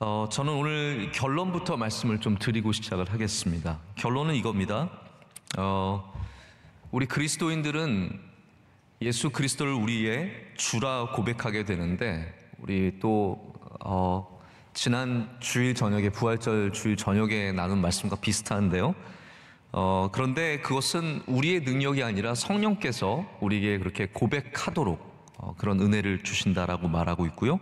저는 오늘 결론부터 말씀을 좀 드리고 시작을 하겠습니다. 결론은 이겁니다. 우리 그리스도인들은 예수 그리스도를 우리의 주라 고백하게 되는데, 우리 또 지난 주일 저녁에, 부활절 주일 저녁에 나눈 말씀과 비슷한데요. 그런데 그것은 우리의 능력이 아니라 성령께서 우리에게 그렇게 고백하도록 그런 은혜를 주신다라고 말하고 있고요.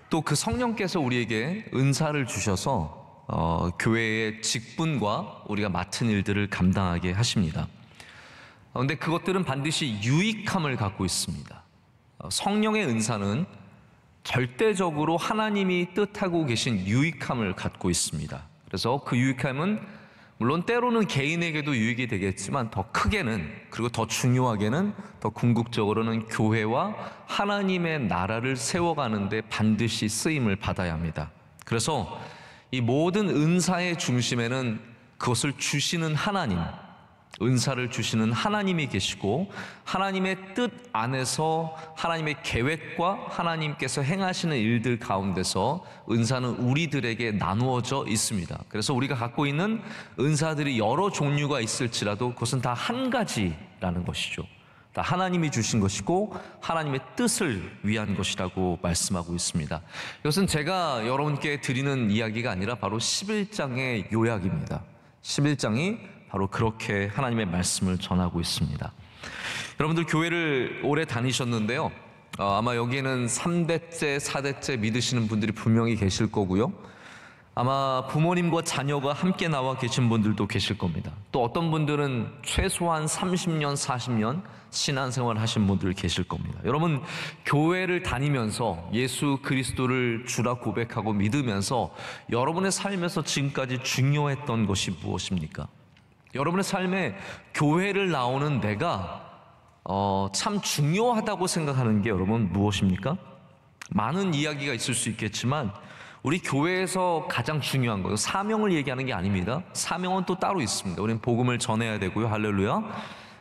또 그 성령께서 우리에게 은사를 주셔서 교회의 직분과 우리가 맡은 일들을 감당하게 하십니다. 그런데 그것들은 반드시 유익함을 갖고 있습니다. 성령의 은사는 절대적으로 하나님이 뜻하고 계신 유익함을 갖고 있습니다. 그래서 그 유익함은 물론 때로는 개인에게도 유익이 되겠지만 더 크게는, 그리고 더 중요하게는, 더 궁극적으로는 교회와 하나님의 나라를 세워가는 데 반드시 쓰임을 받아야 합니다. 그래서 이 모든 은사의 중심에는 그것을 주시는 하나님, 은사를 주시는 하나님이 계시고, 하나님의 뜻 안에서 하나님의 계획과 하나님께서 행하시는 일들 가운데서 은사는 우리들에게 나누어져 있습니다. 그래서 우리가 갖고 있는 은사들이 여러 종류가 있을지라도 그것은 다 한 가지라는 것이죠. 다 하나님이 주신 것이고 하나님의 뜻을 위한 것이라고 말씀하고 있습니다. 이것은 제가 여러분께 드리는 이야기가 아니라 바로 11장의 요약입니다. 11장이 바로 그렇게 하나님의 말씀을 전하고 있습니다. 여러분들 교회를 오래 다니셨는데요, 아마 여기에는 3대째, 4대째 믿으시는 분들이 분명히 계실 거고요. 아마 부모님과 자녀가 함께 나와 계신 분들도 계실 겁니다. 또 어떤 분들은 최소한 30년, 40년 신앙생활 하신 분들 계실 겁니다. 여러분, 교회를 다니면서 예수 그리스도를 주라 고백하고 믿으면서 여러분의 삶에서 지금까지 중요했던 것이 무엇입니까? 여러분의 삶에 교회를 나오는 내가 참 중요하다고 생각하는 게 여러분 무엇입니까? 많은 이야기가 있을 수 있겠지만 우리 교회에서 가장 중요한 거예요. 사명을 얘기하는 게 아닙니다. 사명은 또 따로 있습니다. 우리는 복음을 전해야 되고요. 할렐루야.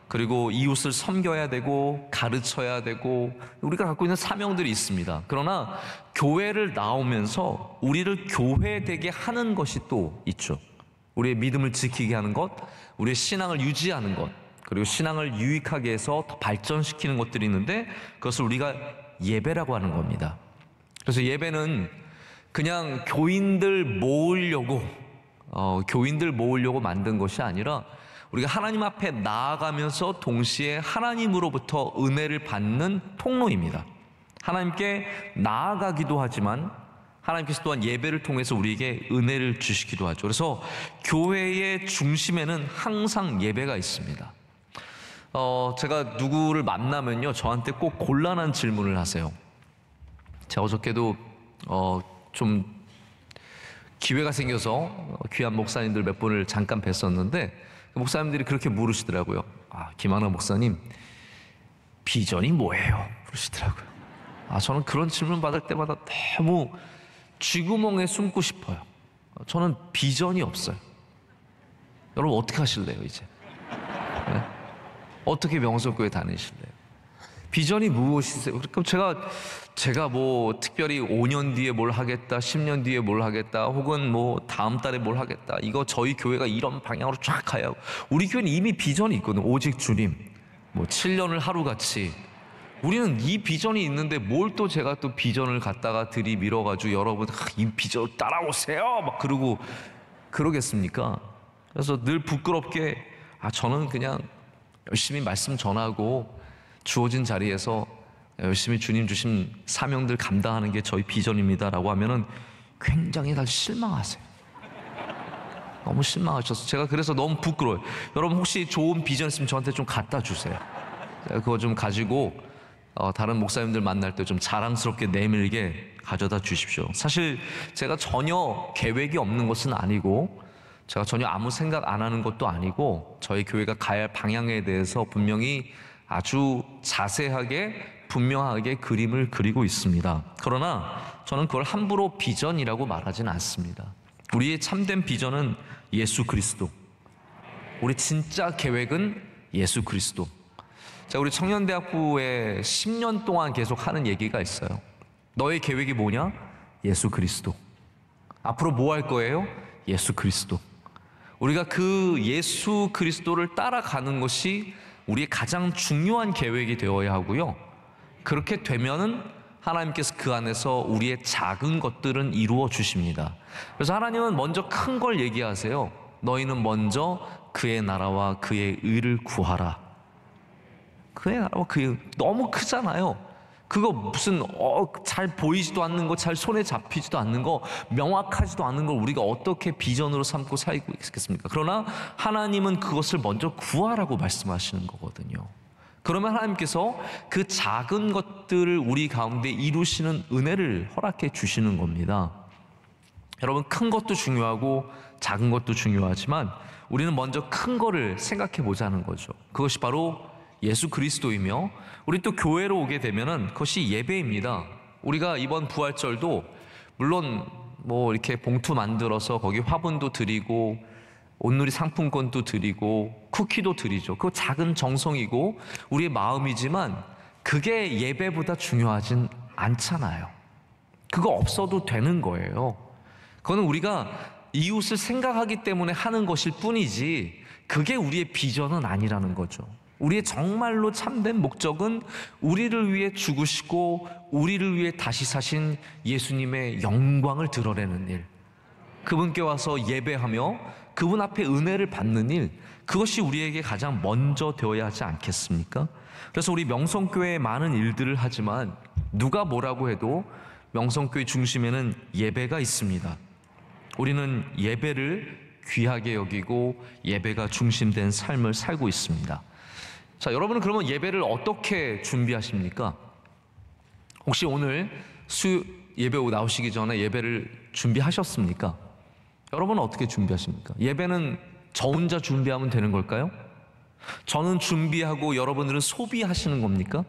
그리고 이웃을 섬겨야 되고 가르쳐야 되고 우리가 갖고 있는 사명들이 있습니다. 그러나 교회를 나오면서 우리를 교회되게 하는 것이 또 있죠. 우리의 믿음을 지키게 하는 것, 우리의 신앙을 유지하는 것, 그리고 신앙을 유익하게 해서 더 발전시키는 것들이 있는데 그것을 우리가 예배라고 하는 겁니다. 그래서 예배는 그냥 교인들 모으려고 만든 것이 아니라 우리가 하나님 앞에 나아가면서 동시에 하나님으로부터 은혜를 받는 통로입니다. 하나님께 나아가기도 하지만 하나님께서 또한 예배를 통해서 우리에게 은혜를 주시기도 하죠. 그래서 교회의 중심에는 항상 예배가 있습니다. 제가 누구를 만나면요, 저한테 꼭 곤란한 질문을 하세요. 제가 어저께도 좀 기회가 생겨서 귀한 목사님들 몇 분을 잠깐 뵀었는데 그 목사님들이 그렇게 물으시더라고요. 김한하 목사님, 비전이 뭐예요? 그러시더라고요. 저는 그런 질문 받을 때마다 너무 쥐구멍에 숨고 싶어요. 저는 비전이 없어요. 여러분 어떻게 하실래요 이제? 네? 어떻게 명성교회 다니실래요? 비전이 무엇이세요? 그럼 제가 뭐 특별히 5년 뒤에 뭘 하겠다, 10년 뒤에 뭘 하겠다, 혹은 뭐 다음 달에 뭘 하겠다, 이거 저희 교회가 이런 방향으로 쫙 가요. 우리 교회는 이미 비전이 있거든요. 오직 주님, 뭐 7년을 하루같이. 우리는 이 비전이 있는데 뭘 또 제가 또 비전을 갖다가 들이밀어가지고 여러분 이 비전 따라오세요 막 그러고 그러겠습니까? 그래서 늘 부끄럽게 저는 그냥 열심히 말씀 전하고 주어진 자리에서 열심히 주님 주신 사명들 감당하는 게 저희 비전입니다 라고 하면은 굉장히 다 실망하세요. 너무 실망하셔서 제가 그래서 너무 부끄러워요. 여러분 혹시 좋은 비전 있으면 저한테 좀 갖다 주세요. 제가 그거 좀 가지고 다른 목사님들 만날 때 좀 자랑스럽게 내밀게 가져다 주십시오. 사실 제가 전혀 계획이 없는 것은 아니고 제가 전혀 아무 생각 안 하는 것도 아니고 저희 교회가 가야 할 방향에 대해서 분명히 아주 자세하게 분명하게 그림을 그리고 있습니다. 그러나 저는 그걸 함부로 비전이라고 말하지는 않습니다. 우리의 참된 비전은 예수 그리스도, 우리 진짜 계획은 예수 그리스도. 자, 우리 청년대학부에 10년 동안 계속 하는 얘기가 있어요. 너의 계획이 뭐냐? 예수 그리스도. 앞으로 뭐 할 거예요? 예수 그리스도. 우리가 그 예수 그리스도를 따라가는 것이 우리의 가장 중요한 계획이 되어야 하고요. 그렇게 되면은 하나님께서 그 안에서 우리의 작은 것들은 이루어 주십니다. 그래서 하나님은 먼저 큰 걸 얘기하세요. 너희는 먼저 그의 나라와 그의 의를 구하라. 그의 나라와 그의, 너무 크잖아요. 그거 무슨 잘 보이지도 않는 거, 잘 손에 잡히지도 않는 거, 명확하지도 않은 걸 우리가 어떻게 비전으로 삼고 살고 있겠습니까? 그러나 하나님은 그것을 먼저 구하라고 말씀하시는 거거든요. 그러면 하나님께서 그 작은 것들을 우리 가운데 이루시는 은혜를 허락해 주시는 겁니다. 여러분, 큰 것도 중요하고 작은 것도 중요하지만 우리는 먼저 큰 거를 생각해 보자는 거죠. 그것이 바로 예수 그리스도이며, 우리 또 교회로 오게 되면은 그것이 예배입니다. 우리가 이번 부활절도 물론 뭐 이렇게 봉투 만들어서 거기 화분도 드리고 온누리 상품권도 드리고 쿠키도 드리죠. 그거 작은 정성이고 우리의 마음이지만 그게 예배보다 중요하진 않잖아요. 그거 없어도 되는 거예요. 그거는 우리가 이웃을 생각하기 때문에 하는 것일 뿐이지 그게 우리의 비전은 아니라는 거죠. 우리의 정말로 참된 목적은 우리를 위해 죽으시고 우리를 위해 다시 사신 예수님의 영광을 드러내는 일, 그분께 와서 예배하며 그분 앞에 은혜를 받는 일, 그것이 우리에게 가장 먼저 되어야 하지 않겠습니까? 그래서 우리 명성교회에 많은 일들을 하지만 누가 뭐라고 해도 명성교회 중심에는 예배가 있습니다. 우리는 예배를 귀하게 여기고 예배가 중심된 삶을 살고 있습니다. 자, 여러분은 그러면 예배를 어떻게 준비하십니까? 혹시 오늘 예배 나오시기 전에 예배를 준비하셨습니까? 여러분은 어떻게 준비하십니까? 예배는 저 혼자 준비하면 되는 걸까요? 저는 준비하고 여러분들은 소비하시는 겁니까?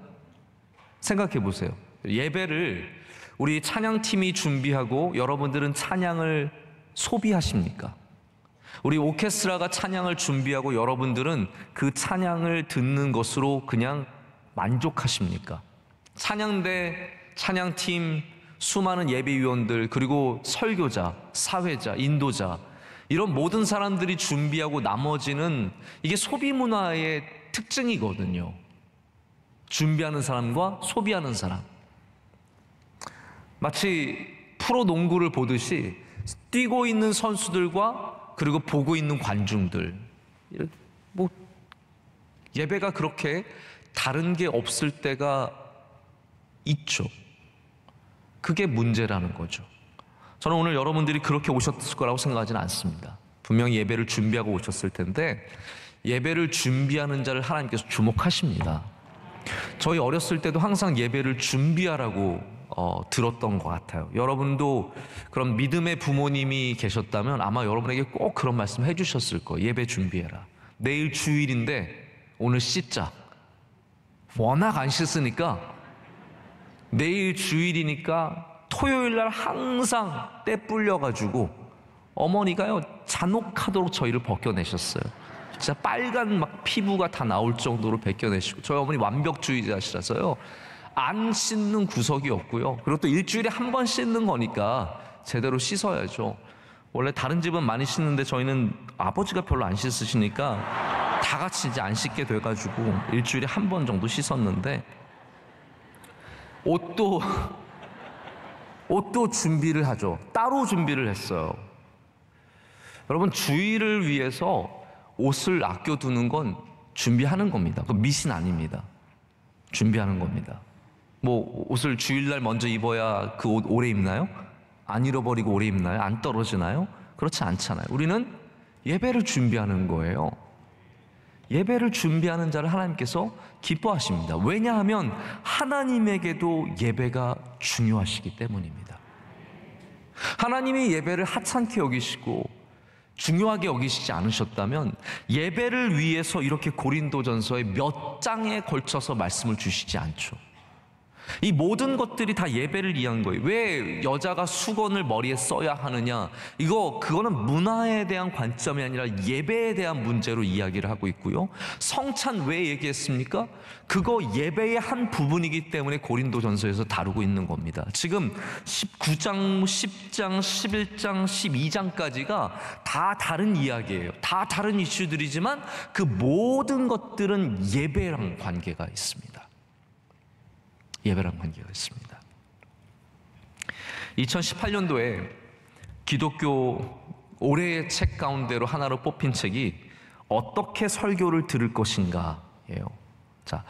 생각해 보세요. 예배를 우리 찬양팀이 준비하고 여러분들은 찬양을 소비하십니까? 우리 오케스트라가 찬양을 준비하고 여러분들은 그 찬양을 듣는 것으로 그냥 만족하십니까? 찬양대, 찬양팀, 수많은 예배위원들, 그리고 설교자, 사회자, 인도자, 이런 모든 사람들이 준비하고 나머지는 이게 소비문화의 특징이거든요. 준비하는 사람과 소비하는 사람. 마치 프로농구를 보듯이 뛰고 있는 선수들과 그리고 보고 있는 관중들, 뭐 예배가 그렇게 다른 게 없을 때가 있죠. 그게 문제라는 거죠. 저는 오늘 여러분들이 그렇게 오셨을 거라고 생각하지는 않습니다. 분명히 예배를 준비하고 오셨을 텐데 예배를 준비하는 자를 하나님께서 주목하십니다. 저희 어렸을 때도 항상 예배를 준비하라고 들었던 것 같아요. 여러분도 그런 믿음의 부모님이 계셨다면 아마 여러분에게 꼭 그런 말씀 해주셨을 거예요. 예배 준비해라. 내일 주일인데 오늘 씻자. 워낙 안 씻으니까 내일 주일이니까 토요일날 항상 때 불려가지고 어머니가요 잔혹하도록 저희를 벗겨내셨어요. 진짜 빨간 막 피부가 다 나올 정도로 벗겨내시고, 저희 어머니 완벽주의자시라서요 안 씻는 구석이 없고요. 그리고 또 일주일에 한 번 씻는 거니까 제대로 씻어야죠. 원래 다른 집은 많이 씻는데 저희는 아버지가 별로 안 씻으시니까 다 같이 이제 안 씻게 돼가지고 일주일에 한 번 정도 씻었는데, 옷도 준비를 하죠. 따로 준비를 했어요. 여러분, 주일을 위해서 옷을 아껴두는 건 준비하는 겁니다. 그 미신 아닙니다. 준비하는 겁니다. 뭐 옷을 주일날 먼저 입어야 그 옷 오래 입나요? 안 잃어버리고 오래 입나요? 안 떨어지나요? 그렇지 않잖아요. 우리는 예배를 준비하는 거예요. 예배를 준비하는 자를 하나님께서 기뻐하십니다. 왜냐하면 하나님에게도 예배가 중요하시기 때문입니다. 하나님이 예배를 하찮게 여기시고 중요하게 여기시지 않으셨다면 예배를 위해서 이렇게 고린도전서에 몇 장에 걸쳐서 말씀을 주시지 않죠. 이 모든 것들이 다 예배를 위한 거예요. 왜 여자가 수건을 머리에 써야 하느냐? 그거는 문화에 대한 관점이 아니라 예배에 대한 문제로 이야기를 하고 있고요. 성찬 왜 얘기했습니까? 그거 예배의 한 부분이기 때문에 고린도전서에서 다루고 있는 겁니다. 지금 9장, 10장, 11장, 12장까지가 다 다른 이야기예요. 다 다른 이슈들이지만 그 모든 것들은 예배랑 관계가 있습니다. 예배랑 관계가 있습니다. 2018년도에 기독교 올해의 책 가운데로 하나로 뽑힌 책이 어떻게 설교를 들을 것인가예요. 자,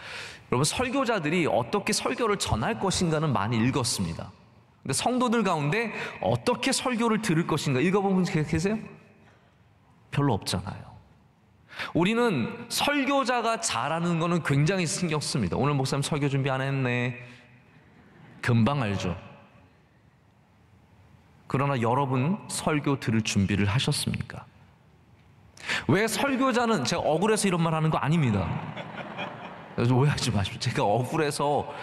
여러분, 설교자들이 어떻게 설교를 전할 것인가는 많이 읽었습니다. 근데 성도들 가운데 어떻게 설교를 들을 것인가 읽어본 분 계세요? 별로 없잖아요. 우리는 설교자가 잘하는 거는 굉장히 신경 씁니다. 오늘 목사님 설교 준비 안 했네. 금방 알죠. 그러나 여러분 설교 들을 준비를 하셨습니까? 왜 설교자는, 제가 억울해서 이런 말 하는 거 아닙니다. 그래서 오해하지 마십시오. 제가 억울해서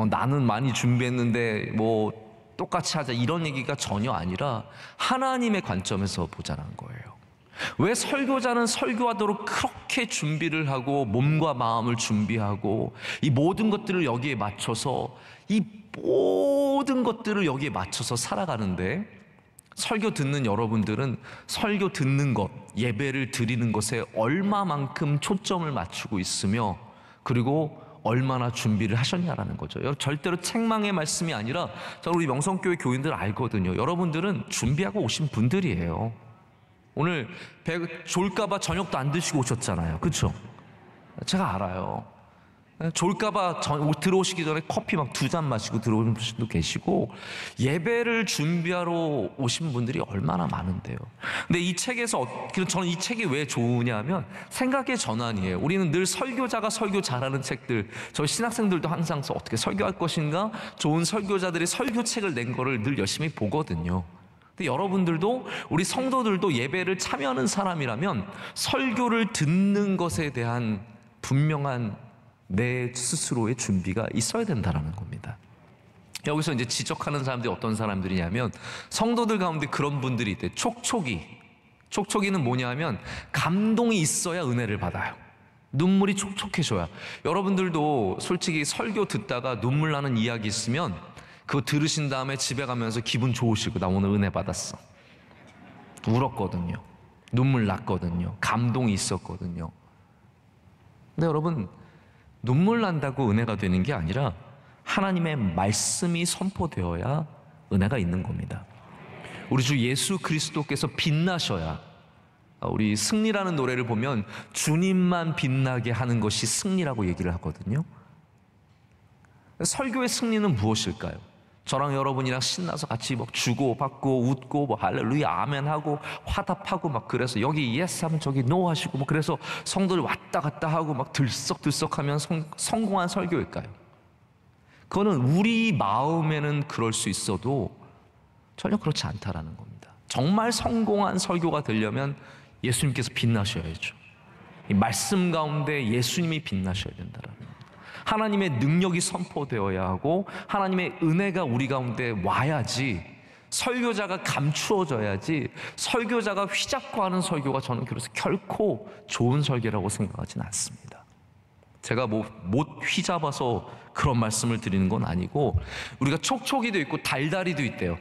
나는 많이 준비했는데 똑같이 하자 이런 얘기가 전혀 아니라 하나님의 관점에서 보자는 거예요. 왜 설교자는 설교하도록 그렇게 준비를 하고 몸과 마음을 준비하고 이 모든 것들을 여기에 맞춰서 살아가는데, 설교 듣는 여러분들은 설교 듣는 것, 예배를 드리는 것에 얼마만큼 초점을 맞추고 있으며 그리고 얼마나 준비를 하셨냐라는 거죠. 절대로 책망의 말씀이 아니라, 우리 명성교회 교인들 알거든요. 여러분들은 준비하고 오신 분들이에요. 오늘 배 졸까봐 저녁도 안 드시고 오셨잖아요. 그렇죠? 제가 알아요. 졸까봐 들어오시기 전에 커피 막 2잔 마시고 들어오는 분도 계시고, 예배를 준비하러 오신 분들이 얼마나 많은데요. 근데 이 책에서, 저는 이 책이 왜 좋으냐면 생각의 전환이에요. 우리는 늘 설교자가 설교 잘하는 책들, 저희 신학생들도 항상 어떻게 설교할 것인가, 좋은 설교자들이 설교책을 낸 거를 늘 열심히 보거든요. 근데 여러분들도, 우리 성도들도 예배를 참여하는 사람이라면 설교를 듣는 것에 대한 분명한 내 스스로의 준비가 있어야 된다는 겁니다. 여기서 이제 지적하는 사람들이 어떤 사람들이냐면, 성도들 가운데 그런 분들이 있대요. 촉촉이는 뭐냐면 감동이 있어야 은혜를 받아요. 눈물이 촉촉해져야. 여러분들도 솔직히 설교 듣다가 눈물 나는 이야기 있으면 그거 들으신 다음에 집에 가면서 기분 좋으시고, 나 오늘 은혜 받았어, 울었거든요. 눈물 났거든요. 감동이 있었거든요. 근데 여러분, 눈물 난다고 은혜가 되는 게 아니라 하나님의 말씀이 선포되어야 은혜가 있는 겁니다. 우리 주 예수 그리스도께서 빛나셔야, 우리 승리라는 노래를 보면 주님만 빛나게 하는 것이 승리라고 얘기를 하거든요. 설교의 승리는 무엇일까요? 저랑 여러분이랑 신나서 같이 주고 받고 웃고 할렐루야 아멘 하고 화답하고 그래서 여기 예스 하면 저기 노 하시고 그래서 성도들 왔다 갔다 하고 들썩들썩하면 성공한 설교일까요? 그거는 우리 마음에는 그럴 수 있어도 전혀 그렇지 않다라는 겁니다. 정말 성공한 설교가 되려면 예수님께서 빛나셔야죠. 이 말씀 가운데 예수님이 빛나셔야 된다라는 겁니다. 하나님의 능력이 선포되어야 하고 하나님의 은혜가 우리 가운데 와야지, 설교자가 감추어져야지, 설교자가 휘잡고 하는 설교가 저는 그래서 결코 좋은 설교라고 생각하지는 않습니다. 제가 못 휘잡아서 그런 말씀을 드리는 건 아니고, 우리가 촉촉이도 있고 달달이도 있대요.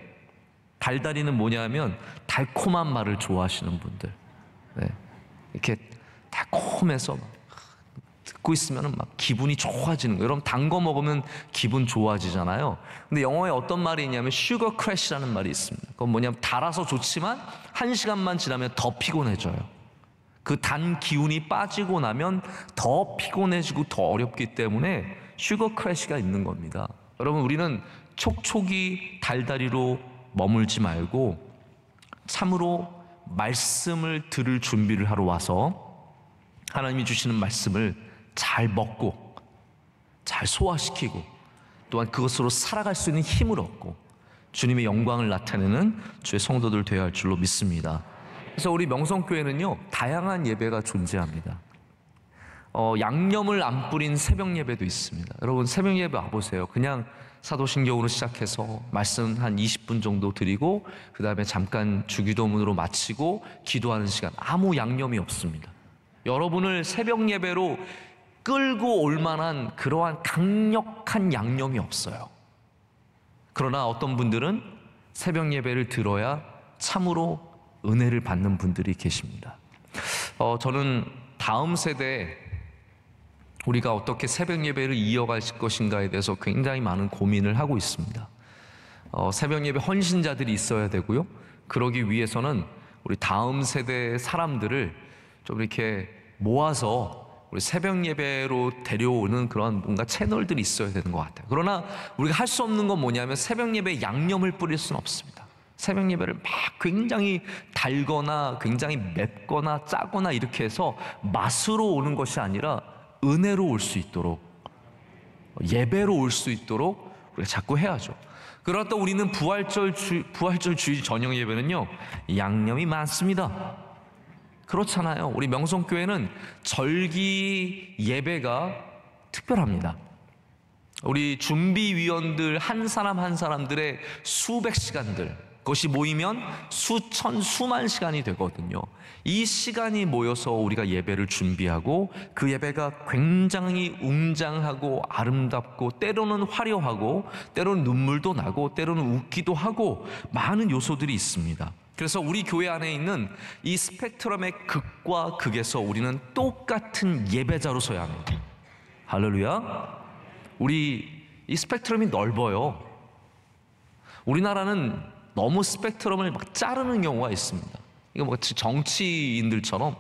달달이는 뭐냐면 달콤한 말을 좋아하시는 분들, 이렇게 달콤해서 듣고 있으면 기분이 좋아지는 거예요. 여러분, 단 거 먹으면 기분 좋아지잖아요. 근데 영어에 어떤 말이 있냐면 슈거 크래시라는 말이 있습니다. 그건 뭐냐면 달아서 좋지만 1시간만 지나면 더 피곤해져요. 그 단 기운이 빠지고 나면 더 피곤해지고 더 어렵기 때문에 슈거 크래시가 있는 겁니다. 여러분, 우리는 촉촉이 달달이로 머물지 말고 참으로 말씀을 들을 준비를 하러 와서 하나님이 주시는 말씀을 잘 먹고 잘 소화시키고 또한 그것으로 살아갈 수 있는 힘을 얻고 주님의 영광을 나타내는 주의 성도들 되어야 할 줄로 믿습니다. 그래서 우리 명성교회는요, 다양한 예배가 존재합니다. 양념을 안 뿌린 새벽 예배도 있습니다. 여러분 새벽 예배 와보세요. 그냥 사도신경으로 시작해서 말씀 한 20분 정도 드리고 그 다음에 잠깐 주기도문으로 마치고 기도하는 시간, 아무 양념이 없습니다. 여러분을 새벽 예배로 끌고 올 만한 그러한 강력한 양념이 없어요. 그러나 어떤 분들은 새벽 예배를 들어야 참으로 은혜를 받는 분들이 계십니다. 저는 다음 세대에 우리가 어떻게 새벽 예배를 이어갈 것인가에 대해서 굉장히 많은 고민을 하고 있습니다. 새벽 예배 헌신자들이 있어야 되고요. 그러기 위해서는 우리 다음 세대 사람들을 좀 이렇게 모아서 우리 새벽 예배로 데려오는 그런 뭔가 채널들이 있어야 되는 것 같아요. 그러나 우리가 할 수 없는 건 뭐냐면 새벽 예배에 양념을 뿌릴 수는 없습니다. 새벽 예배를 막 굉장히 달거나 굉장히 맵거나 짜거나 이렇게 해서 맛으로 오는 것이 아니라 은혜로 올 수 있도록, 예배로 올 수 있도록 우리가 자꾸 해야죠. 그러나 또 우리는 부활절 주일 저녁 예배는요, 양념이 많습니다. 그렇잖아요. 우리 명성교회는 절기 예배가 특별합니다. 우리 준비위원들 한 사람 한 사람들의 수백 시간들, 그것이 모이면 수천 수만 시간이 되거든요. 이 시간이 모여서 우리가 예배를 준비하고 그 예배가 굉장히 웅장하고 아름답고 때로는 화려하고 때로는 눈물도 나고 때로는 웃기도 하고 많은 요소들이 있습니다. 그래서 우리 교회 안에 있는 이 스펙트럼의 극과 극에서 우리는 똑같은 예배자로 서야 합니다. 할렐루야. 우리 이 스펙트럼이 넓어요. 우리나라는 너무 스펙트럼을 막 자르는 경우가 있습니다. 이거 뭐 정치인들처럼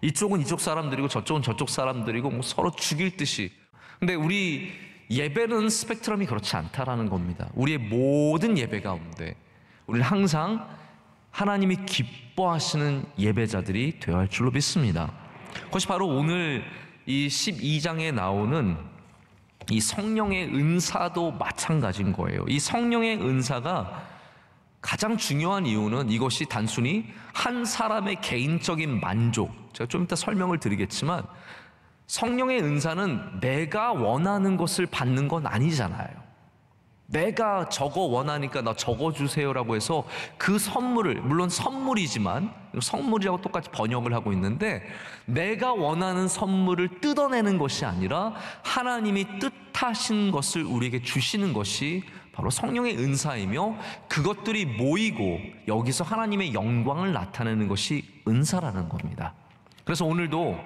이쪽은 이쪽 사람들이고 저쪽은 저쪽 사람들이고 뭐 서로 죽일 듯이. 근데 우리 예배는 스펙트럼이 그렇지 않다라는 겁니다. 우리의 모든 예배 가운데 우리는 항상 하나님이 기뻐하시는 예배자들이 되어야 할 줄로 믿습니다. 그것이 바로 오늘 이 12장에 나오는 이 성령의 은사도 마찬가지인 거예요. 이 성령의 은사가 가장 중요한 이유는 이것이 단순히 한 사람의 개인적인 만족, 제가 좀 이따 설명을 드리겠지만 성령의 은사는 내가 원하는 것을 받는 건 아니잖아요. 내가 저거 원하니까 나 저거 주세요라고 해서 그 선물을, 물론 선물이지만 선물이라고 똑같이 번역을 하고 있는데 내가 원하는 선물을 뜯어내는 것이 아니라 하나님이 뜻하신 것을 우리에게 주시는 것이 바로 성령의 은사이며 그것들이 모이고 여기서 하나님의 영광을 나타내는 것이 은사라는 겁니다. 그래서 오늘도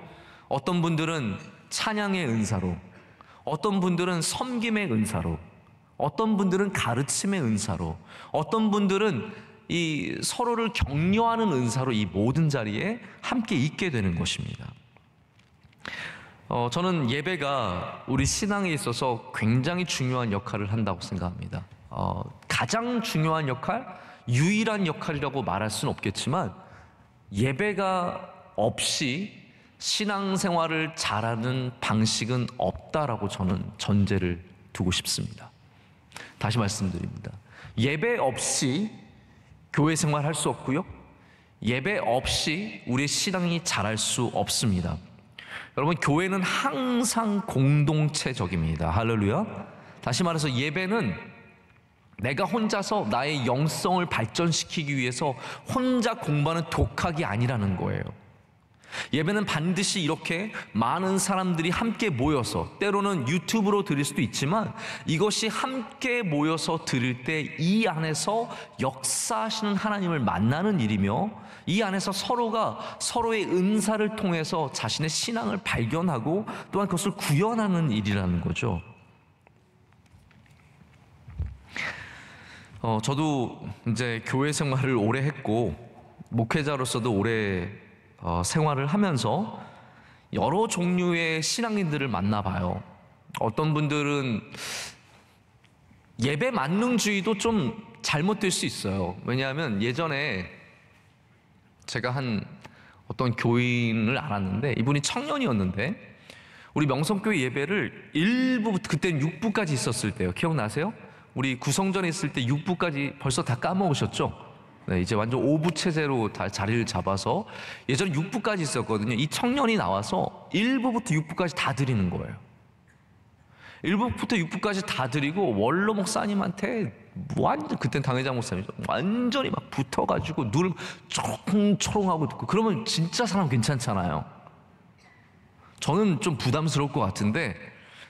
어떤 분들은 찬양의 은사로, 어떤 분들은 섬김의 은사로, 어떤 분들은 가르침의 은사로, 어떤 분들은 이 서로를 격려하는 은사로 이 모든 자리에 함께 있게 되는 것입니다. 저는 예배가 우리 신앙에 있어서 굉장히 중요한 역할을 한다고 생각합니다. 가장 중요한 역할, 유일한 역할이라고 말할 수는 없겠지만 예배가 없이 신앙생활을 잘하는 방식은 없다라고 저는 전제를 두고 싶습니다. 다시 말씀드립니다. 예배 없이 교회 생활할 수 없고요, 예배 없이 우리의 신앙이 자랄 수 없습니다. 여러분, 교회는 항상 공동체적입니다. 할렐루야. 다시 말해서 예배는 내가 혼자서 나의 영성을 발전시키기 위해서 혼자 공부하는 독학이 아니라는 거예요. 예배는 반드시 이렇게 많은 사람들이 함께 모여서, 때로는 유튜브로 드릴 수도 있지만 이것이 함께 모여서 드릴 때 이 안에서 역사하시는 하나님을 만나는 일이며 이 안에서 서로가 서로의 은사를 통해서 자신의 신앙을 발견하고 또한 그것을 구현하는 일이라는 거죠. 저도 이제 교회 생활을 오래 했고 목회자로서도 오래 생활을 하면서 여러 종류의 신앙인들을 만나봐요. 어떤 분들은 예배 만능주의도 좀 잘못될 수 있어요. 왜냐하면 예전에 제가 한 어떤 교인을 알았는데 이분이 청년이었는데 우리 명성교회 예배를 1부, 그때는 6부까지 있었을 때요. 기억나세요? 우리 구성전에 있을 때 6부까지 벌써 다 까먹으셨죠? 네, 이제 완전 5부 체제로 다 자리를 잡아서 예전에 6부까지 있었거든요. 이 청년이 나와서 1부부터 6부까지 다 드리는 거예요. 1부부터 6부까지 다 드리고 원로 목사님한테 완전, 그땐 당회장 목사님이죠, 완전히 막 붙어가지고 눈을 초롱초롱하고 듣고. 그러면 진짜 사람 괜찮잖아요. 저는 좀 부담스러울 것 같은데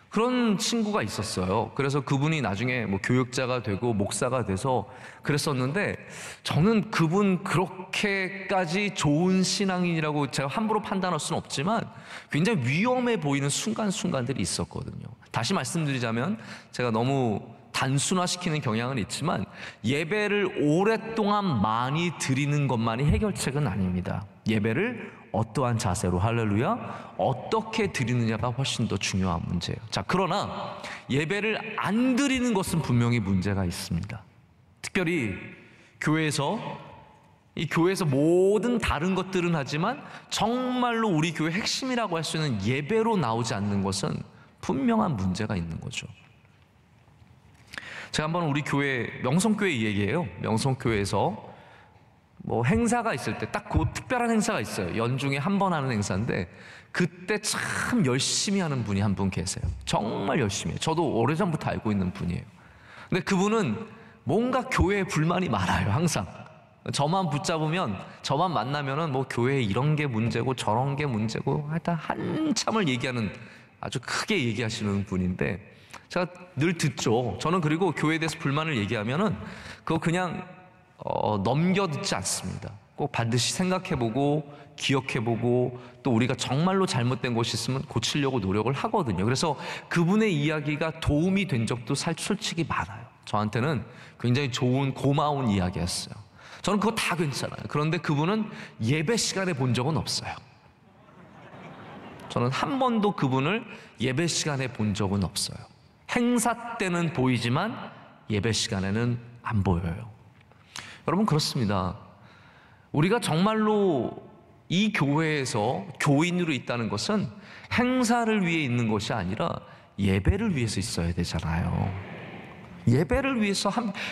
그런 친구가 있었어요. 그래서 그분이 나중에 뭐 교육자가 되고 목사가 돼서 그랬었는데, 저는 그분 그렇게까지 좋은 신앙인이라고 제가 함부로 판단할 수는 없지만 굉장히 위험해 보이는 순간순간들이 있었거든요. 다시 말씀드리자면, 제가 너무 단순화시키는 경향은 있지만 예배를 오랫동안 많이 드리는 것만이 해결책은 아닙니다. 예배를 어떠한 자세로, 할렐루야, 어떻게 드리느냐가 훨씬 더 중요한 문제예요. 자, 그러나 예배를 안 드리는 것은 분명히 문제가 있습니다. 특별히 이 교회에서 모든 다른 것들은 하지만 정말로 우리 교회 핵심이라고 할 수 있는 예배로 나오지 않는 것은 분명한 문제가 있는 거죠. 제가 한번 우리 교회, 명성교회 얘기예요. 명성교회에서 뭐 행사가 있을 때, 딱 그 특별한 행사가 있어요. 연중에 한 번 하는 행사인데, 그때 참 열심히 하는 분이 한 분 계세요. 정말 열심히 해요. 저도 오래전부터 알고 있는 분이에요. 근데 그분은 뭔가 교회에 불만이 많아요. 항상 저만 붙잡으면, 저만 만나면은 뭐 교회에 이런 게 문제고 저런 게 문제고 하여튼 한참을 얘기하는, 아주 크게 얘기하시는 분인데, 제가 늘 듣죠. 저는 그리고 교회에 대해서 불만을 얘기하면은 그거 그냥 넘겨 듣지 않습니다. 꼭 반드시 생각해보고 기억해보고, 또 우리가 정말로 잘못된 것이 있으면 고치려고 노력을 하거든요. 그래서 그분의 이야기가 도움이 된 적도 솔직히 많아요. 저한테는 굉장히 좋은, 고마운 이야기였어요. 저는 그거 다 괜찮아요. 그런데 그분은 예배 시간에 본 적은 없어요. 저는 한 번도 그분을 예배 시간에 본 적은 없어요. 행사 때는 보이지만 예배 시간에는 안 보여요. 여러분, 그렇습니다. 우리가 정말로 이 교회에서 교인으로 있다는 것은 행사를 위해 있는 것이 아니라 예배를 위해서 있어야 되잖아요. 예배를 위해서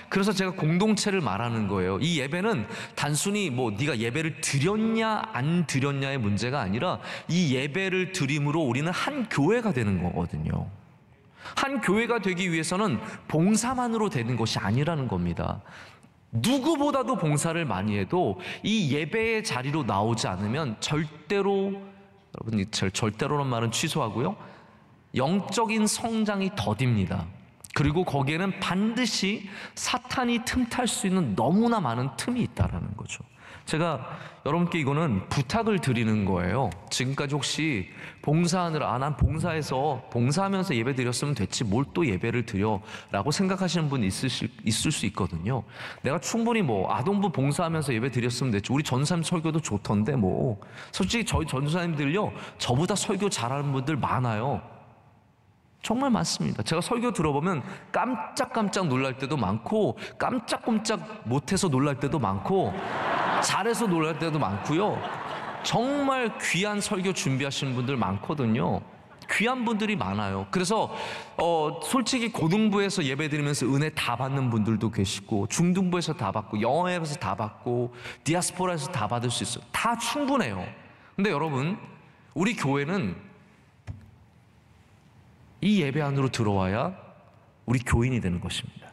그래서 제가 공동체를 말하는 거예요. 이 예배는 단순히 뭐 네가 예배를 드렸냐 안 드렸냐의 문제가 아니라, 이 예배를 드림으로 우리는 한 교회가 되는 거거든요. 한 교회가 되기 위해서는 봉사만으로 되는 것이 아니라는 겁니다. 누구보다도 봉사를 많이 해도 이 예배의 자리로 나오지 않으면 절대로, 여러분, 절대로란 말은 취소하고요, 영적인 성장이 더딥니다. 그리고 거기에는 반드시 사탄이 틈탈 수 있는 너무나 많은 틈이 있다는 거죠. 제가 여러분께 이거는 부탁을 드리는 거예요. 지금까지 혹시 봉사하느라, 난 봉사하면서 예배 드렸으면 됐지 뭘 또 예배를 드려 라고 생각하시는 분 있을 수 있거든요. 내가 충분히 뭐 아동부 봉사하면서 예배 드렸으면 됐지, 우리 전사님 설교도 좋던데 뭐. 솔직히 저희 전사님들요, 저보다 설교 잘하는 분들 많아요. 정말 많습니다. 제가 설교 들어보면 깜짝깜짝 놀랄 때도 많고, 깜짝깜짝 못해서 놀랄 때도 많고, 잘해서 놀랄 때도 많고요. 정말 귀한 설교 준비하시는 분들 많거든요. 귀한 분들이 많아요. 그래서 솔직히 고등부에서 예배 드리면서 은혜 다 받는 분들도 계시고, 중등부에서 다 받고, 영어에서 다 받고, 디아스포라에서 다 받을 수 있어요. 다 충분해요. 근데 여러분, 우리 교회는 이 예배 안으로 들어와야 우리 교인이 되는 것입니다.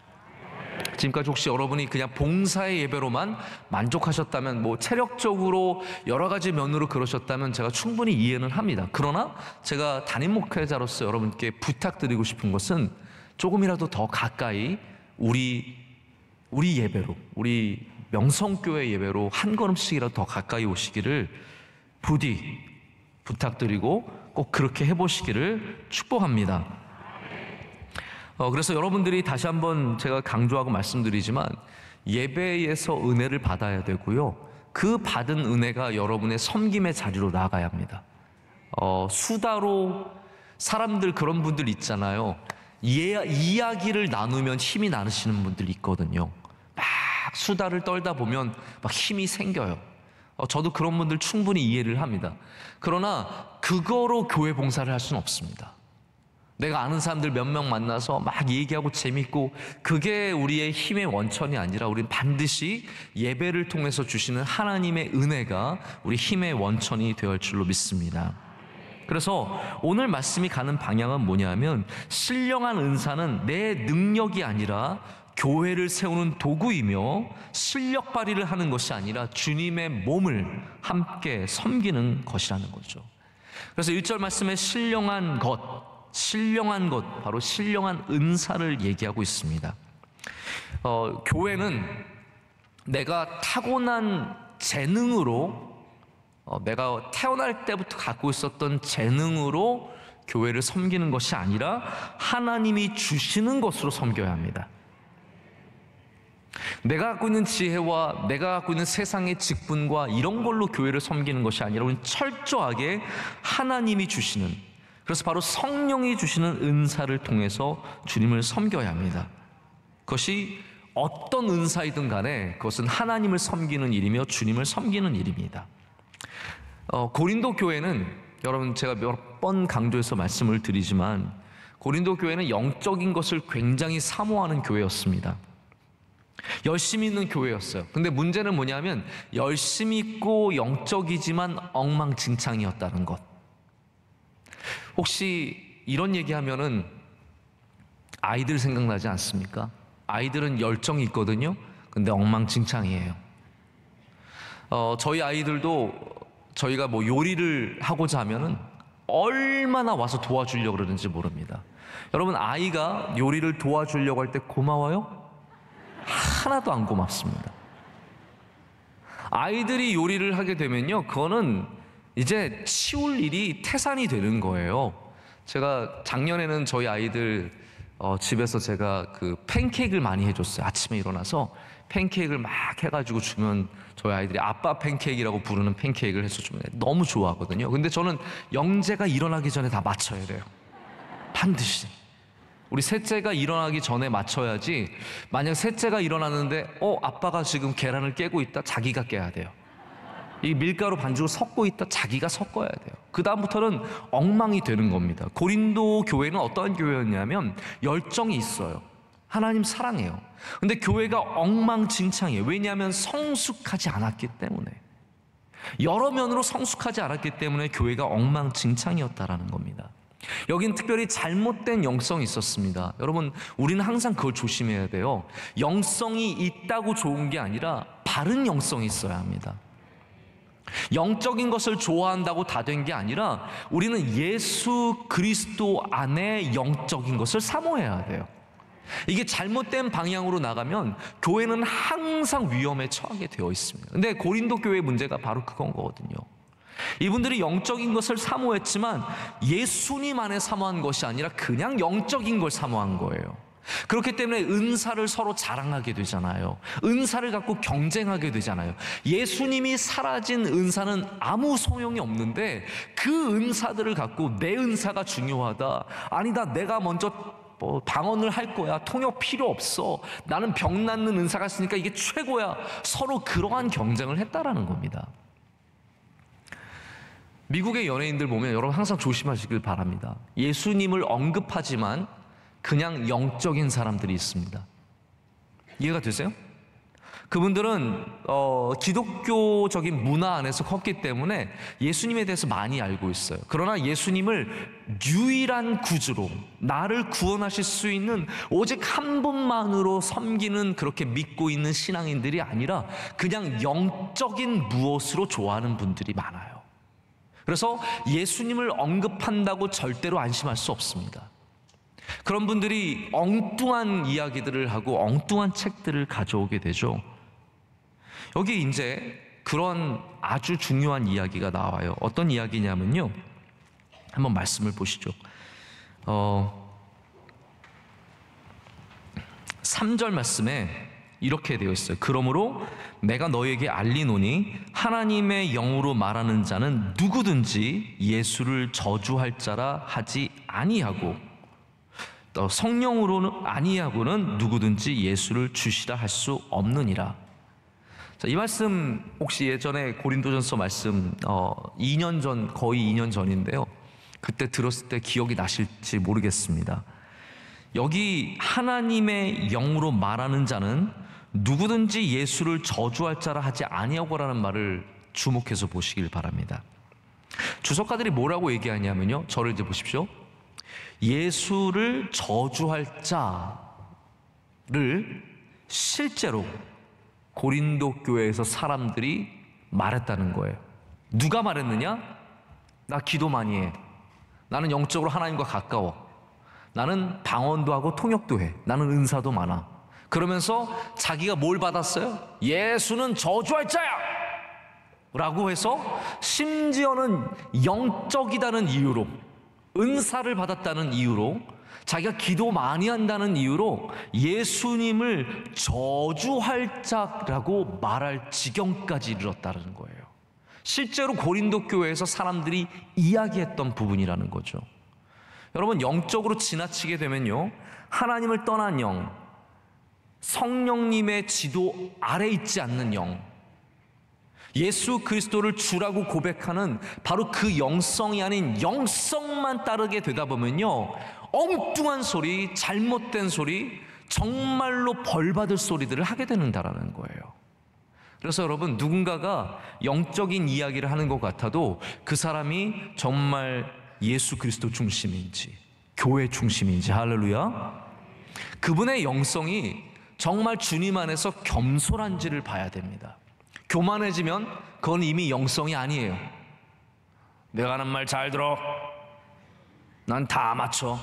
지금까지 혹시 여러분이 그냥 봉사의 예배로만 만족하셨다면, 뭐 체력적으로 여러 가지 면으로 그러셨다면 제가 충분히 이해는 합니다. 그러나 제가 담임 목회자로서 여러분께 부탁드리고 싶은 것은 조금이라도 더 가까이 우리 예배로, 우리 명성교회 예배로 한 걸음씩이라도 더 가까이 오시기를 부디 부탁드리고 꼭 그렇게 해보시기를 축복합니다. 그래서 여러분들이 다시 한번 제가 강조하고 말씀드리지만, 예배에서 은혜를 받아야 되고요, 그 받은 은혜가 여러분의 섬김의 자리로 나가야 합니다. 수다로 사람들, 그런 분들 있잖아요. 이야기를 나누면 힘이 나시는 분들 있거든요. 막 수다를 떨다 보면 막 힘이 생겨요. 저도 그런 분들 충분히 이해를 합니다. 그러나 그거로 교회 봉사를 할 수는 없습니다. 내가 아는 사람들 몇 명 만나서 막 얘기하고 재밌고, 그게 우리의 힘의 원천이 아니라 우리는 반드시 예배를 통해서 주시는 하나님의 은혜가 우리 힘의 원천이 되어 올 줄로 믿습니다. 그래서 오늘 말씀이 가는 방향은 뭐냐면, 신령한 은사는 내 능력이 아니라 교회를 세우는 도구이며, 실력 발휘를 하는 것이 아니라 주님의 몸을 함께 섬기는 것이라는 거죠. 그래서 1절 말씀에 신령한 것, 바로 신령한 은사를 얘기하고 있습니다. 교회는 내가 타고난 재능으로, 내가 태어날 때부터 갖고 있었던 재능으로 교회를 섬기는 것이 아니라 하나님이 주시는 것으로 섬겨야 합니다. 내가 갖고 있는 지혜와 내가 갖고 있는 세상의 직분과 이런 걸로 교회를 섬기는 것이 아니라 우리는 철저하게 하나님이 주시는, 그래서 바로 성령이 주시는 은사를 통해서 주님을 섬겨야 합니다. 그것이 어떤 은사이든 간에 그것은 하나님을 섬기는 일이며 주님을 섬기는 일입니다. 고린도 교회는, 여러분 제가 몇 번 강조해서 말씀을 드리지만, 고린도 교회는 영적인 것을 굉장히 사모하는 교회였습니다. 열심히 있는 교회였어요. 근데 문제는 뭐냐면 열심히 있고 영적이지만 엉망진창이었다는 것. 혹시 이런 얘기하면은 아이들 생각나지 않습니까? 아이들은 열정이 있거든요. 근데 엉망진창이에요. 저희 아이들도 저희가 뭐 요리를 하고자 하면은 얼마나 와서 도와주려고 그러는지 모릅니다. 여러분, 아이가 요리를 도와주려고 할 때 고마워요? 하나도 안 고맙습니다. 아이들이 요리를 하게 되면요, 그거는 이제 치울 일이 태산이 되는 거예요. 제가 작년에는 저희 아이들 집에서 제가 그 팬케이크를 많이 해줬어요. 아침에 일어나서 팬케이크를 막 해가지고 주면 저희 아이들이 아빠 팬케이크라고 부르는 팬케이크를 해서 주면 너무 좋아하거든요. 근데 저는 영재가 일어나기 전에 다 맞춰야 돼요. 반드시. 우리 셋째가 일어나기 전에 맞춰야지. 만약 셋째가 일어났는데 아빠가 지금 계란을 깨고 있다, 자기가 깨야 돼요. 이 밀가루 반죽을 섞고 있다, 자기가 섞어야 돼요. 그 다음부터는 엉망이 되는 겁니다. 고린도 교회는 어떠한 교회였냐면 열정이 있어요. 하나님 사랑해요. 근데 교회가 엉망진창이에요. 왜냐하면 성숙하지 않았기 때문에, 여러 면으로 성숙하지 않았기 때문에 교회가 엉망진창이었다라는 겁니다. 여긴 특별히 잘못된 영성이 있었습니다. 여러분, 우리는 항상 그걸 조심해야 돼요. 영성이 있다고 좋은 게 아니라 바른 영성이 있어야 합니다. 영적인 것을 좋아한다고 다 된 게 아니라 우리는 예수 그리스도 안에 영적인 것을 사모해야 돼요. 이게 잘못된 방향으로 나가면 교회는 항상 위험에 처하게 되어 있습니다. 근데 고린도 교회의 문제가 바로 그건 거거든요. 이분들이 영적인 것을 사모했지만 예수님 안에 사모한 것이 아니라 그냥 영적인 걸 사모한 거예요. 그렇기 때문에 은사를 서로 자랑하게 되잖아요. 은사를 갖고 경쟁하게 되잖아요. 예수님이 사라진 은사는 아무 소용이 없는데 그 은사들을 갖고 내 은사가 중요하다, 아니다 내가 먼저 방언을 할 거야, 통역 필요 없어, 나는 병 낫는 은사가 있으니까 이게 최고야, 서로 그러한 경쟁을 했다라는 겁니다. 미국의 연예인들 보면 여러분 항상 조심하시길 바랍니다. 예수님을 언급하지만 그냥 영적인 사람들이 있습니다. 이해가 되세요? 그분들은 기독교적인 문화 안에서 컸기 때문에 예수님에 대해서 많이 알고 있어요. 그러나 예수님을 유일한 구주로, 나를 구원하실 수 있는 오직 한 분만으로 섬기는, 그렇게 믿고 있는 신앙인들이 아니라 그냥 영적인 무엇으로 좋아하는 분들이 많아요. 그래서 예수님을 언급한다고 절대로 안심할 수 없습니다. 그런 분들이 엉뚱한 이야기들을 하고 엉뚱한 책들을 가져오게 되죠. 여기 이제 그런 아주 중요한 이야기가 나와요. 어떤 이야기냐면요, 한번 말씀을 보시죠. 3절 말씀에 이렇게 되어 있어요. 그러므로 내가 너에게 알리노니 하나님의 영으로 말하는 자는 누구든지 예수를 저주할 자라 하지 아니하고, 또 성령으로는 아니하고는 누구든지 예수를 주시라 할 수 없느니라. 자, 이 말씀 혹시 예전에 고린도전서 말씀 2년 전, 거의 2년 전인데요, 그때 들었을 때 기억이 나실지 모르겠습니다. 여기 하나님의 영으로 말하는 자는 누구든지 예수를 저주할 자라 하지 아니하고라는 말을 주목해서 보시길 바랍니다. 주석가들이 뭐라고 얘기하냐면요, 저를 이제 보십시오. 예수를 저주할 자를 실제로 고린도 교회에서 사람들이 말했다는 거예요. 누가 말했느냐? 나 기도 많이 해. 나는 영적으로 하나님과 가까워. 나는 방언도 하고 통역도 해. 나는 은사도 많아. 그러면서 자기가 뭘 받았어요? 예수는 저주할 자야! 라고 해서 심지어는 영적이다는 이유로, 은사를 받았다는 이유로, 자기가 기도 많이 한다는 이유로 예수님을 저주할 자라고 말할 지경까지 이르렀다는 거예요. 실제로 고린도 교회에서 사람들이 이야기했던 부분이라는 거죠. 여러분, 영적으로 지나치게 되면요, 하나님을 떠난 영, 성령님의 지도 아래 있지 않는 영, 예수 그리스도를 주라고 고백하는 바로 그 영성이 아닌 영성만 따르게 되다 보면요, 엉뚱한 소리, 잘못된 소리, 정말로 벌받을 소리들을 하게 되는다라는 거예요. 그래서 여러분, 누군가가 영적인 이야기를 하는 것 같아도 그 사람이 정말 예수 그리스도 중심인지 교회 중심인지, 할렐루야, 그분의 영성이 정말 주님 안에서 겸손한지를 봐야 됩니다. 교만해지면 그건 이미 영성이 아니에요. 내가 하는 말 잘 들어, 난 다 맞춰,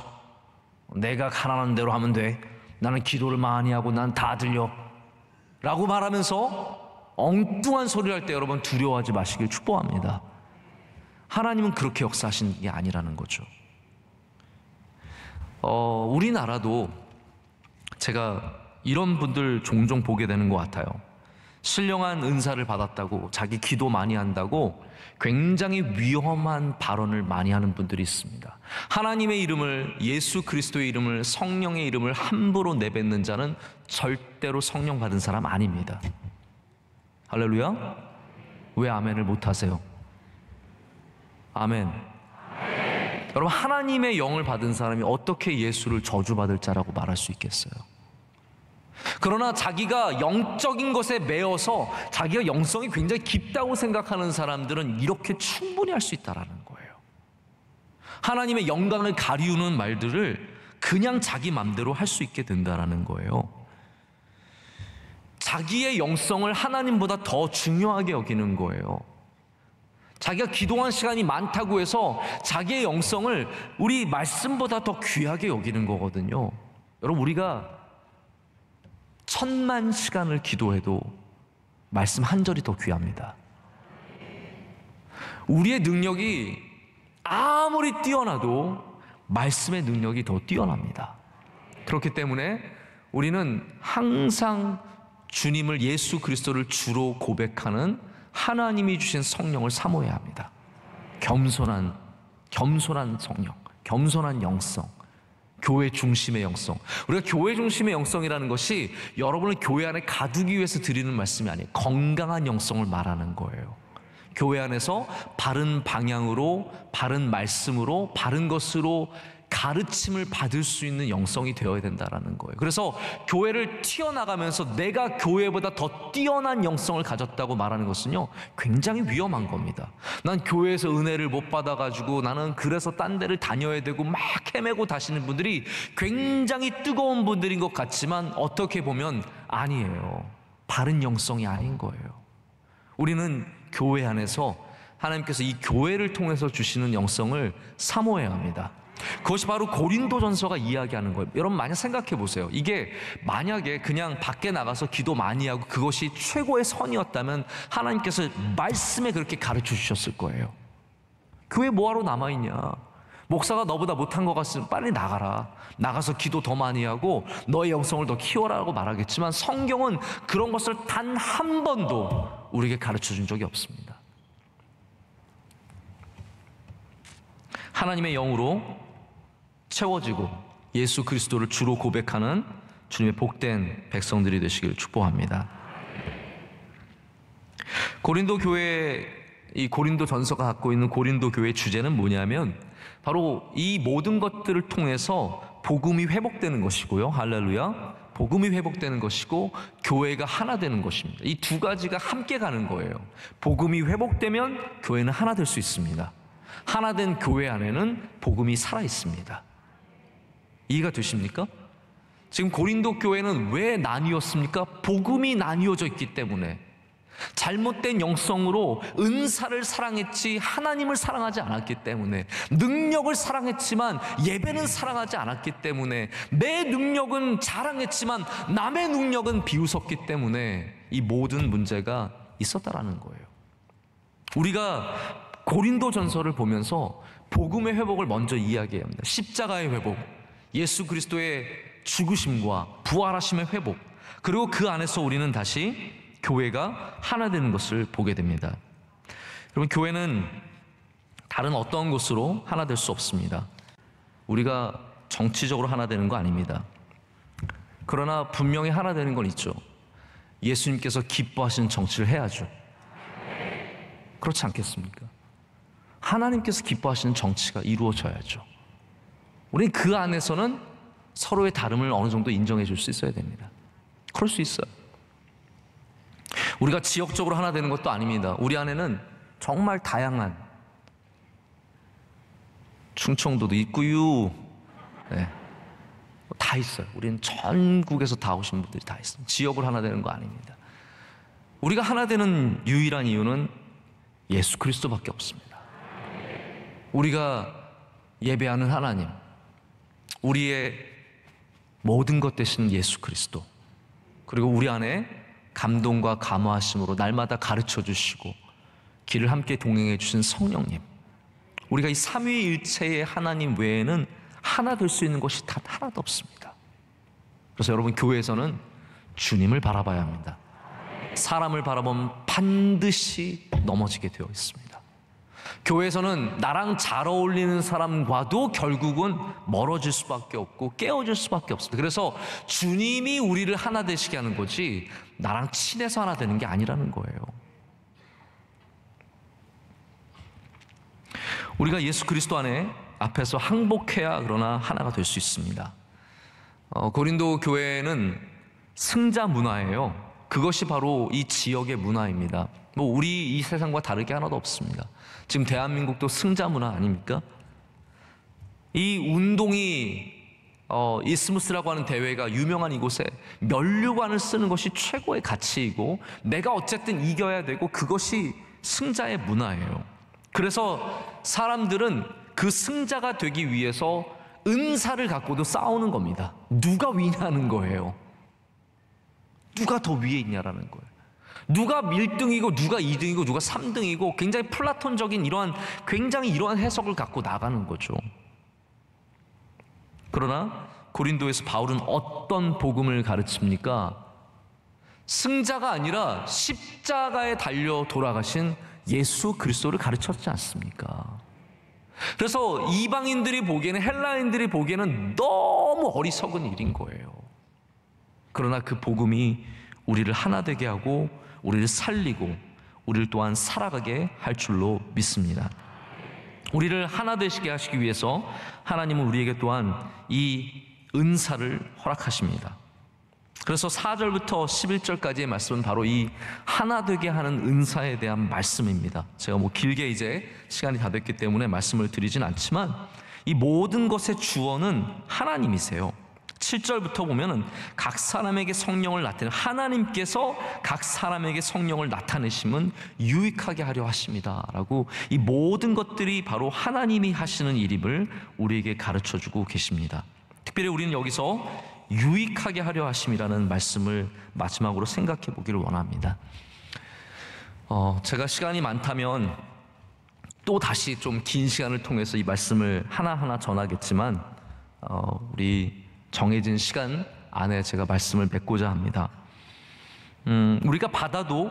내가 가난한 대로 하면 돼, 나는 기도를 많이 하고 난 다 들려 라고 말하면서 엉뚱한 소리를 할 때 여러분, 두려워하지 마시길 축복합니다. 하나님은 그렇게 역사하시는 게 아니라는 거죠. 우리나라도 제가 이런 분들 종종 보게 되는 것 같아요. 신령한 은사를 받았다고, 자기 기도 많이 한다고 굉장히 위험한 발언을 많이 하는 분들이 있습니다. 하나님의 이름을, 예수 그리스도의 이름을, 성령의 이름을 함부로 내뱉는 자는 절대로 성령 받은 사람 아닙니다. 할렐루야? 왜 아멘을 못하세요? 아멘. 여러분, 하나님의 영을 받은 사람이 어떻게 예수를 저주받을 자라고 말할 수 있겠어요? 그러나 자기가 영적인 것에 매여서 자기가 영성이 굉장히 깊다고 생각하는 사람들은 이렇게 충분히 할 수 있다는 거예요. 하나님의 영광을 가리우는 말들을 그냥 자기 맘대로 할 수 있게 된다는 거예요. 자기의 영성을 하나님보다 더 중요하게 여기는 거예요. 자기가 기도한 시간이 많다고 해서 자기의 영성을 우리 말씀보다 더 귀하게 여기는 거거든요. 여러분, 우리가 1000만 시간을 기도해도 말씀 한 절이 더 귀합니다. 우리의 능력이 아무리 뛰어나도 말씀의 능력이 더 뛰어납니다. 그렇기 때문에 우리는 항상 주님을, 예수 그리스도를 주로 고백하는 하나님이 주신 성령을 사모해야 합니다. 겸손한 성령, 겸손한 영성, 교회 중심의 영성. 우리가 교회 중심의 영성이라는 것이 여러분을 교회 안에 가두기 위해서 드리는 말씀이 아니에요. 건강한 영성을 말하는 거예요. 교회 안에서 바른 방향으로, 바른 말씀으로, 바른 것으로 가르침을 받을 수 있는 영성이 되어야 된다는 거예요. 그래서 교회를 튀어나가면서 내가 교회보다 더 뛰어난 영성을 가졌다고 말하는 것은요, 굉장히 위험한 겁니다. 난 교회에서 은혜를 못 받아가지고 나는 그래서 딴 데를 다녀야 되고 막 헤매고 다시는 분들이 굉장히 뜨거운 분들인 것 같지만 어떻게 보면 아니에요. 바른 영성이 아닌 거예요. 우리는 교회 안에서 하나님께서 이 교회를 통해서 주시는 영성을 사모해야 합니다. 그것이 바로 고린도전서가 이야기하는 거예요. 여러분, 만약 생각해 보세요. 이게 만약에 그냥 밖에 나가서 기도 많이 하고 그것이 최고의 선이었다면 하나님께서 말씀에 그렇게 가르쳐 주셨을 거예요. 교회 뭐하러 남아있냐, 목사가 너보다 못한 것 같으면 빨리 나가라, 나가서 기도 더 많이 하고 너의 영성을 더 키워라고 말하겠지만, 성경은 그런 것을 단 한 번도 우리에게 가르쳐 준 적이 없습니다. 하나님의 영으로 채워지고 예수 그리스도를 주로 고백하는 주님의 복된 백성들이 되시기를 축복합니다. 고린도 교회, 이 고린도 전서가 갖고 있는 고린도 교회의 주제는 뭐냐면 바로 이 모든 것들을 통해서 복음이 회복되는 것이고요. 할렐루야. 복음이 회복되는 것이고 교회가 하나 되는 것입니다. 이 두 가지가 함께 가는 거예요. 복음이 회복되면 교회는 하나 될 수 있습니다. 하나 된 교회 안에는 복음이 살아 있습니다. 이해가 되십니까? 지금 고린도 교회는 왜 나뉘었습니까? 복음이 나뉘어져 있기 때문에. 잘못된 영성으로 은사를 사랑했지 하나님을 사랑하지 않았기 때문에, 능력을 사랑했지만 예배는 사랑하지 않았기 때문에, 내 능력은 자랑했지만 남의 능력은 비웃었기 때문에 이 모든 문제가 있었다라는 거예요. 우리가 고린도 전서를 보면서 복음의 회복을 먼저 이야기해야 합니다. 십자가의 회복, 예수 그리스도의 죽으심과 부활하심의 회복, 그리고 그 안에서 우리는 다시 교회가 하나 되는 것을 보게 됩니다. 여러분, 교회는 다른 어떤 것으로 하나 될 수 없습니다. 우리가 정치적으로 하나 되는 거 아닙니다. 그러나 분명히 하나 되는 건 있죠. 예수님께서 기뻐하시는 정치를 해야죠. 그렇지 않겠습니까? 하나님께서 기뻐하시는 정치가 이루어져야죠. 우리는 그 안에서는 서로의 다름을 어느 정도 인정해 줄 수 있어야 됩니다. 그럴 수 있어요. 우리가 지역적으로 하나 되는 것도 아닙니다. 우리 안에는 정말 다양한, 충청도도 있고요. 네. 다 있어요. 우리는 전국에서 다 오신 분들이 다 있어요. 지역으로 하나 되는 거 아닙니다. 우리가 하나 되는 유일한 이유는 예수 그리스도밖에 없습니다. 우리가 예배하는 하나님, 우리의 모든 것 되시는 예수 그리스도, 그리고 우리 안에 감동과 감화하심으로 날마다 가르쳐 주시고 길을 함께 동행해 주신 성령님, 우리가 이 삼위일체의 하나님 외에는 하나 될 수 있는 것이 단 하나도 없습니다. 그래서 여러분, 교회에서는 주님을 바라봐야 합니다. 사람을 바라보면 반드시 넘어지게 되어 있습니다. 교회에서는 나랑 잘 어울리는 사람과도 결국은 멀어질 수밖에 없고 깨어질 수밖에 없습니다. 그래서 주님이 우리를 하나 되시게 하는 거지 나랑 친해서 하나 되는 게 아니라는 거예요. 우리가 예수 그리스도 안에 앞에서 항복해야 그러나 하나가 될 수 있습니다. 고린도 교회는 승자 문화예요. 그것이 바로 이 지역의 문화입니다. 우리 이 세상과 다르게 하나도 없습니다. 지금 대한민국도 승자 문화 아닙니까? 이 운동이 이스무스라고 하는 대회가 유명한 이곳에 면류관을 쓰는 것이 최고의 가치이고, 내가 어쨌든 이겨야 되고, 그것이 승자의 문화예요. 그래서 사람들은 그 승자가 되기 위해서 은사를 갖고도 싸우는 겁니다. 누가 위냐는 거예요. 누가 더 위에 있냐라는 거예요. 누가 1등이고 누가 2등이고 누가 3등이고, 굉장히 플라톤적인 굉장히 이러한 해석을 갖고 나가는 거죠. 그러나 고린도에서 바울은 어떤 복음을 가르칩니까? 승자가 아니라 십자가에 달려 돌아가신 예수 그리스도를 가르쳤지 않습니까? 그래서 이방인들이 보기에는, 헬라인들이 보기에는 너무 어리석은 일인 거예요. 그러나 그 복음이 우리를 하나 되게 하고 우리를 살리고 우리를 또한 살아가게 할 줄로 믿습니다. 우리를 하나 되시게 하시기 위해서 하나님은 우리에게 또한 이 은사를 허락하십니다. 그래서 4절부터 11절까지의 말씀은 바로 이 하나 되게 하는 은사에 대한 말씀입니다. 제가 길게 이제 시간이 다 됐기 때문에 말씀을 드리진 않지만, 이 모든 것의 주어는 하나님이세요. 7절부터 보면은 각 사람에게 성령을 나타내는, 하나님께서 각 사람에게 성령을 나타내심은 유익하게 하려 하십니다 라고, 이 모든 것들이 바로 하나님이 하시는 일임을 우리에게 가르쳐주고 계십니다. 특별히 우리는 여기서 유익하게 하려 하심이라는 말씀을 마지막으로 생각해 보기를 원합니다. 제가 시간이 많다면 또 다시 좀 긴 시간을 통해서 이 말씀을 하나하나 전하겠지만, 우리 정해진 시간 안에 제가 말씀을 맺고자 합니다. 우리가 받아도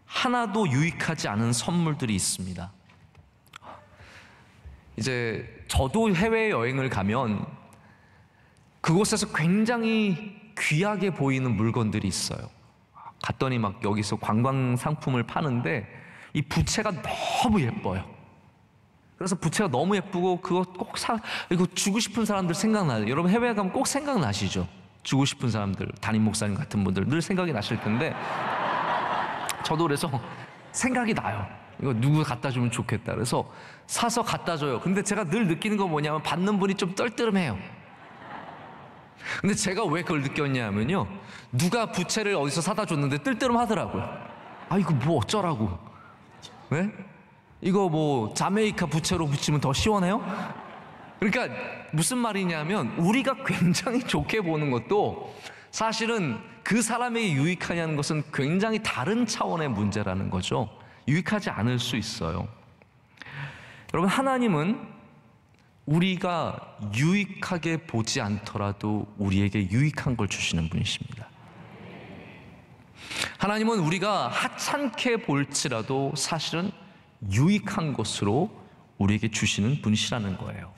하나도 유익하지 않은 선물들이 있습니다. 이제 저도 해외여행을 가면 그곳에서 굉장히 귀하게 보이는 물건들이 있어요. 갔더니 막 여기서 관광 상품을 파는데 이 부채가 너무 예뻐요. 그래서 부채가 너무 예쁘고 그거 꼭 이거 주고 싶은 사람들 생각나요. 여러분 해외에 가면 꼭 생각나시죠? 주고 싶은 사람들, 담임 목사님 같은 분들 늘 생각이 나실 텐데 저도 그래서 생각이 나요. 이거 누구 갖다 주면 좋겠다. 그래서 사서 갖다 줘요. 근데 제가 늘 느끼는 건 뭐냐면 받는 분이 좀 떨뜨름해요. 근데 제가 왜 그걸 느꼈냐면요, 누가 부채를 어디서 사다 줬는데 떨뜨름하더라고요. 아, 이거 뭐 어쩌라고. 네? 이거 뭐 자메이카 부채로 붙이면 더 시원해요? 그러니까 무슨 말이냐면 우리가 굉장히 좋게 보는 것도 사실은 그 사람에게 유익하냐는 것은 굉장히 다른 차원의 문제라는 거죠. 유익하지 않을 수 있어요. 여러분, 하나님은 우리가 유익하게 보지 않더라도 우리에게 유익한 걸 주시는 분이십니다. 하나님은 우리가 하찮게 볼지라도 사실은 유익한 것으로 우리에게 주시는 분이시라는 거예요.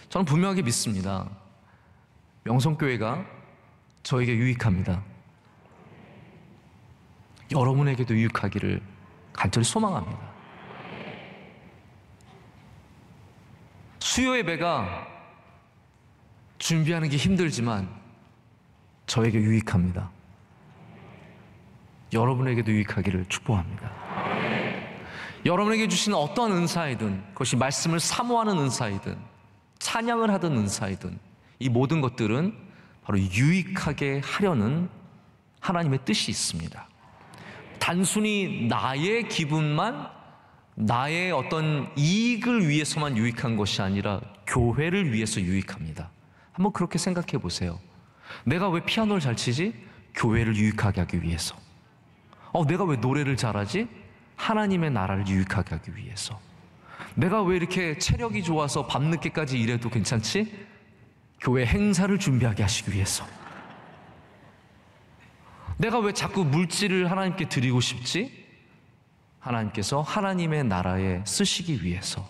저는 분명하게 믿습니다. 명성교회가 저에게 유익합니다. 여러분에게도 유익하기를 간절히 소망합니다. 수요 예배가 준비하는 게 힘들지만 저에게 유익합니다. 여러분에게도 유익하기를 축복합니다. 여러분에게 주시는 어떠한 은사이든, 그것이 말씀을 사모하는 은사이든 찬양을 하든 은사이든, 이 모든 것들은 바로 유익하게 하려는 하나님의 뜻이 있습니다. 단순히 나의 기분만, 나의 어떤 이익을 위해서만 유익한 것이 아니라 교회를 위해서 유익합니다. 한번 그렇게 생각해 보세요. 내가 왜 피아노를 잘 치지? 교회를 유익하게 하기 위해서. 내가 왜 노래를 잘하지? 하나님의 나라를 유익하게 하기 위해서. 내가 왜 이렇게 체력이 좋아서 밤늦게까지 일해도 괜찮지? 교회 행사를 준비하게 하시기 위해서. 내가 왜 자꾸 물질을 하나님께 드리고 싶지? 하나님께서 하나님의 나라에 쓰시기 위해서.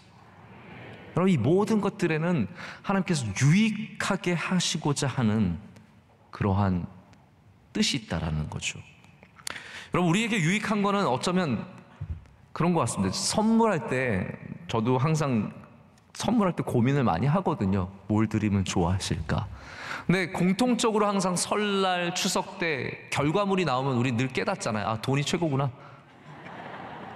여러분, 이 모든 것들에는 하나님께서 유익하게 하시고자 하는 그러한 뜻이 있다라는 거죠. 여러분, 우리에게 유익한 거는 어쩌면 그런 것 같습니다. 선물할 때 저도 항상 선물할 때 고민을 많이 하거든요. 뭘 드리면 좋아하실까? 근데 공통적으로 항상 설날, 추석 때 결과물이 나오면 우리 늘 깨닫잖아요. 아, 돈이 최고구나.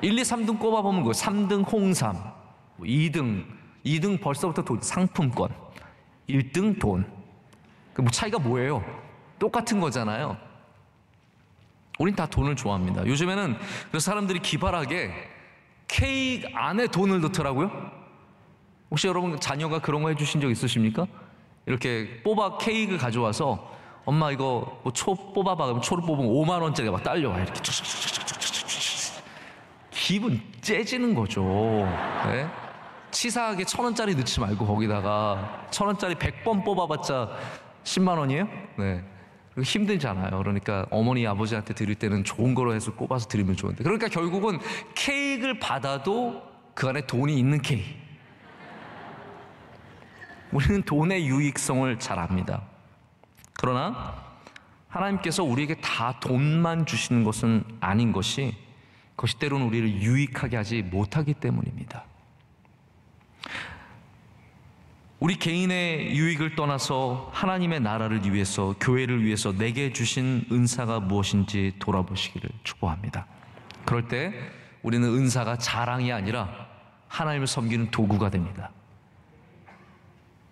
1, 2, 3등 꼽아보면 그 3등 홍삼, 2등 벌써부터 돈, 상품권, 1등 돈. 그 뭐 차이가 뭐예요? 똑같은 거잖아요. 우린 다 돈을 좋아합니다. 요즘에는 그래서 사람들이 기발하게 케이크 안에 돈을 넣더라고요. 혹시 여러분 자녀가 그런 거 해주신 적 있으십니까? 이렇게 케이크 가져와서 엄마 이거 뭐 초 뽑아봐. 그러면 초를 뽑으면 5만 원짜리가 막 딸려와. 이렇게 기분 째지는 거죠. 네? 치사하게 1,000원짜리 넣지 말고 거기다가 1,000원짜리 100번 뽑아봤자 10만 원이에요? 네. 힘들잖아요. 그러니까 어머니 아버지한테 드릴 때는 좋은 거로 해서 꼽아서 드리면 좋은데, 그러니까 결국은 케이크를 받아도 그 안에 돈이 있는 케이크. 우리는 돈의 유익성을 잘 압니다. 그러나 하나님께서 우리에게 다 돈만 주시는 것은 아닌 것이, 그것이 때로는 우리를 유익하게 하지 못하기 때문입니다. 우리 개인의 유익을 떠나서 하나님의 나라를 위해서, 교회를 위해서 내게 주신 은사가 무엇인지 돌아보시기를 축복합니다. 그럴 때 우리는 은사가 자랑이 아니라 하나님을 섬기는 도구가 됩니다.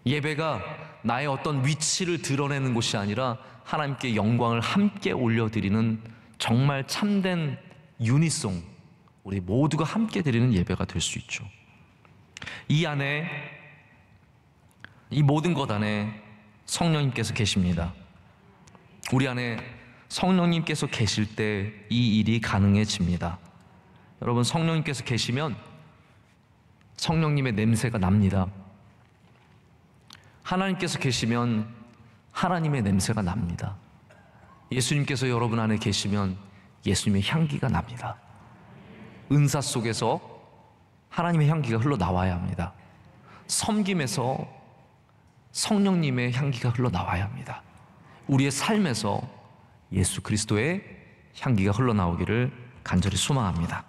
예배가 나의 어떤 위치를 드러내는 곳이 아니라 하나님께 영광을 함께 올려드리는 정말 참된 유니송, 우리 모두가 함께 드리는 예배가 될 수 있죠. 이 안에, 이 모든 것 안에 성령님께서 계십니다. 우리 안에 성령님께서 계실 때 이 일이 가능해집니다. 여러분, 성령님께서 계시면 성령님의 냄새가 납니다. 하나님께서 계시면 하나님의 냄새가 납니다. 예수님께서 여러분 안에 계시면 예수님의 향기가 납니다. 은사 속에서 하나님의 향기가 흘러나와야 합니다. 섬김에서 성령님의 향기가 흘러나와야 합니다. 우리의 삶에서 예수 그리스도의 향기가 흘러나오기를 간절히 소망합니다.